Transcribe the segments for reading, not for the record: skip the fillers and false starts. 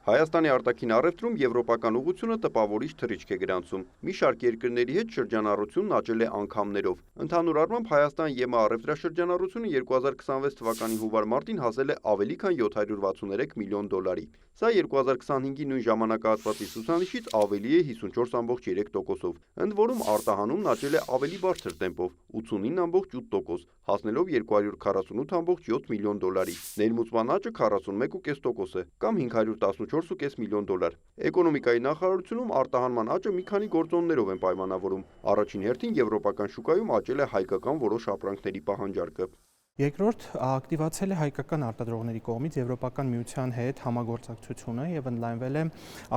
Հայաստանի արտաքին առևտրում եվրոպական ուղղությունը տպավորիչ թռիչք է գրանցում։ Մի շարք երկրների հետ շրջանառությունն աճել է անգամներով։ Ընդհանուր առմամբ Հայաստան-ԵՄ առևտրաշրջանառությունը 2026 թվականի հունվար-մարտին հասել է ավելի քան 763 միլիոն դոլարի։ Սա 2025-ի նույն ժամանակահատվածի ցուցանիշից ավելի է 54,3%-ով, ընդ որում արտահանումն աճել է ավելի բարձր տեմպով՝ 89,8%, հասնելով 248,7 միլիոն դոլարի։ Ներմուծման աճը 41,5% է, կամ 514,5 միլիոն դոլար։ Էկոնոմիկայի նախարարությունում արտահանման աճը մի քանի գործոններով են պայմանավորում։ Առաջին հերթին եվրոպական շուկայում աճել է հայկական որոշ ապրանքների պահանջարկը։ Երկրորդ, ակտիվացել է հայկական արտադրողների կողմից Եվրոպական միության հետ համագործակցությունը եւ ընդլայնվել է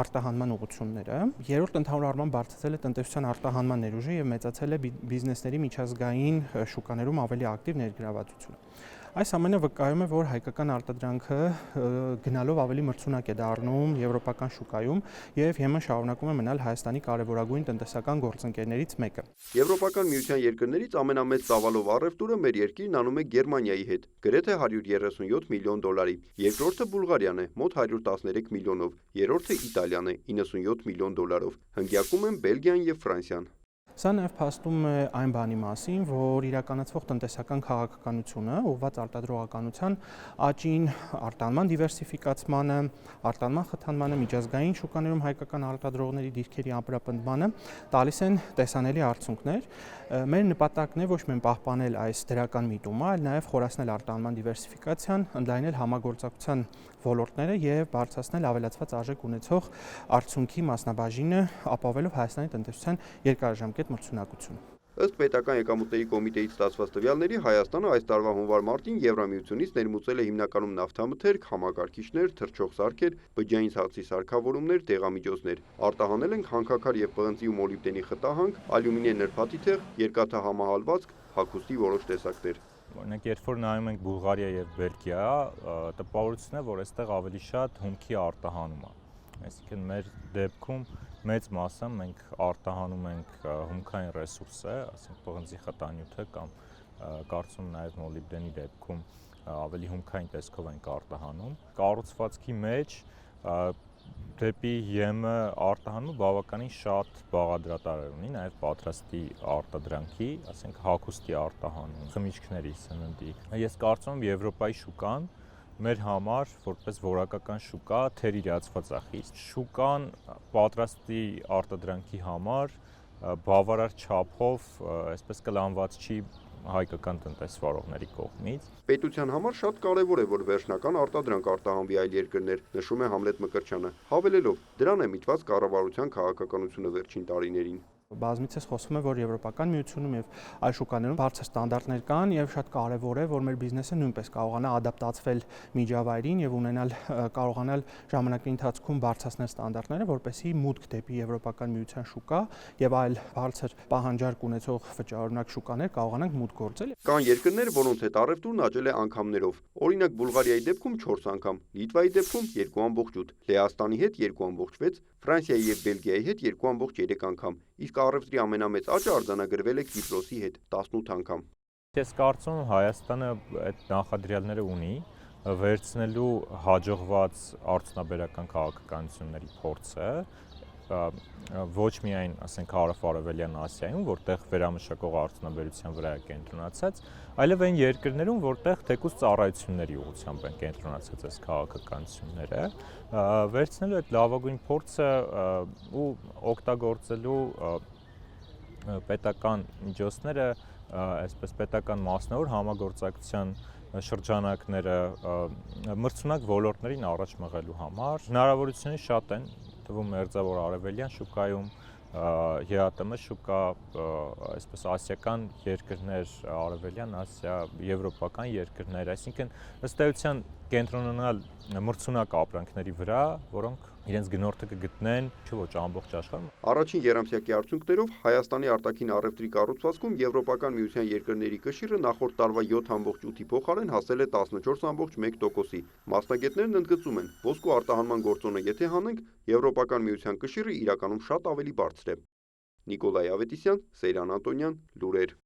արտահանման ուղղությունները։ Երրորդ, ընդհանուր առմամբ բարձրացել է տնտեսության արտահանման ներուժը եւ մեծացել է բիզնեսների միջազգային շուկաներում ավելի ակտիվ ներգրավվածությունը։ Այս ամենը վկայում է, որ հայկական արտադրանքը գնալով ավելի մրցունակ է դառնում եվրոպական շուկայում եւ ԵՄ շարունակում է մնալ Հայաստանի կարևորագույն տնտեսական գործընկերներից մեկը։ Եվրոպական միության երկրներից ամենամեծ ծավալով առևտուրը մեր երկիրն անում է Գերմանիայի հետ, գրեթե 137 միլիոն դոլարի։ Երկրորդը Բուլղարիան է, մոտ 113 միլիոնով, երրորդը Իտալիան է, 97 միլիոն դոլարով։ Հնգյակում են Բելգիան եւ Ֆրանսիան։ Սա նաև փաստում է այն բանի մասին, որ իրականացվող տնտեսական քաղաքականությունը ուղղված արտադրողականության աճին, արտահանման դիվերսիֆիկացմանը, արտահանման խթանմանը, միջազգային շուկաներում հայկական արտադրողների դիրքերի ամրապնդմանը տալիս են տեսանելի արդյունքներ։ Մեր նպատակն է ոչ միայն պահպանել այս դրական միտումը, այլ նաև խորացնել արտահանման դիվերսիֆիկացիան, ընդլայնել համագործակցության ոլորտները եւ բարձրացնել ավելացված արժեք ունեցող արդյունքի մասնաբաժինը, ապավելով Հայաստանի տնտեսության երկարաժամկետ մրցունակությունը։ Ըստ պետական եկամուտների կոմիտեից ստացված տվյալների Հայաստանը այս տարվա հունվար-մարտին Եվրամիությունից ներմուծել է հիմնականում նավթամթերք, համակարգիչներ, թռչող սարքեր, բջջային ցածի սարքավորումներ, դեղամիջոցներ։ Արտահանել ենք հանքաքար եւ պղնձի ու մոլիբդենի խտահանք, ալյումինե նրբաթի թեղ, երկաթը համահալվածք, հագուստի որոշ տեսակներ։ Օրինակ, երբ որ նայում ենք Բուլղարիա եւ Բելգիա, տպավորությունն է, որ այստեղ ավելի շատ հումքի արտահանում է։ Այսինքն մեր դեպքում մեծ մասը մենք արտահանում ենք հումքային ռեսուրսը, ասենք պղնձի խտանյութը կամ կարծում նաև մոլիբդենի դեպքում ավելի հումքային տեսքով ենք արտահանում։ Կառուցվածքի մեջ դեպի ԵՄ արտահանումը բավականին շատ բաղադրատարներ ունի, նաև պատրաստի արտադրանքի, ասենք հագուստի արտահանում, խմիչքների, սննդի։ Ես կարծում եմ Եվրոպայի շուկան մեր համար որպես որակական շուկա թերիրացված է խիստ։ Շուկան պատրաստի արտադրանքի համար բավարար չափով այսպես կլանված չի հայկական տնտեսվարողների կողմից։ Պետության համար շատ կարևոր է, որ վերջնական արտադրանք արտահանվի այլ երկրներ, նշում է Համլետ Մկրտչյանը, հավելելով. դրան է միտված կառավարության քաղաքականությունը վերջին տարիներին։ Բազմիցս խոսվում է, որ Եվրոպական միությունում եւ այլ շուկաներում բարձր ստանդարտներ կան եւ շատ կարեւոր է, որ մեր բիզնեսը նույնպես կարողանա ադապտացվել միջավայրին եւ կարողանալ ժամանակի ընթացքում բարձրացնել ստանդարտները, որպեսզի մուտք դեպի Եվրոպական միության շուկա եւ այլ բարձր պահանջարկ ունեցող վճարունակ շուկաներ կարողանանք մուտք գործել։ Կան երկրներ, որոնց հետ առևտուրն աճել է անգամներով։ Օրինակ Բուլղարիայի դեպքում 4 անգամ, Լիտվայի դեպքում 2,8, Լեհաստանի հետ 2,6, Ֆրանսիայի եւ Բելգիայի հետ 2,3 անգամ, իսկ առևտրի ամենամեծ աճը արձանագրվել է Կիպրոսի հետ 18 անգամ։ Ես կարծում եմ Հայաստանը այդ նախադրյալները ունի վերցնելու հաջողված արդյունաբերական քաղաքականությունների փորձը ոչ միայն, ասենք, հարավ-արևելյան Ասիայում, որտեղ վերամշակող արդյունաբերության վրա է կենտրոնացած, այլև այն երկրներում, որտեղ թեկուզ ծառայությունների ուղղությամբ են կենտրոնացած այս քաղաքականությունները, վերցնելու այդ լավագույն փորձը ու օգտագործելու պետական միջոցները, այսպես պետական մասնավոր համագործակցության շրջանակները մրցունակ ոլորտներին առաջ մղելու համար հնարավորությունները շատ են, թվում մերձավոր արևելյան շուկայում, ԵԱՏՄ շուկա, այսպես ասիական երկրներ, արևելյան Ասիա, եվրոպական երկրներ, այսինքն ըստ էության կենտրոնանալ մրցունակ ապրանքների վրա, որոնք իրենց գնորդը կգտնեն ոչ ամբողջ աշխարհում։ Առաջին երամսյակի արդյունքներով Հայաստանի արտաքին առևտրի կառուցվածքում Եվրոպական միության երկրների կշիռը նախորդ տարվա 7,8-ի փոխարեն հասել է 14,1%-ի։ Մասնագետներն ընդգծում են, ոսկու արտահանման գործոնը եթե հանենք, Եվրոպական միության կշիռը իրականում շատ ավելի բարձր է։ Նիկոլայ Ավետիսյան, Սեյրան Անտոնյան, լուրեր։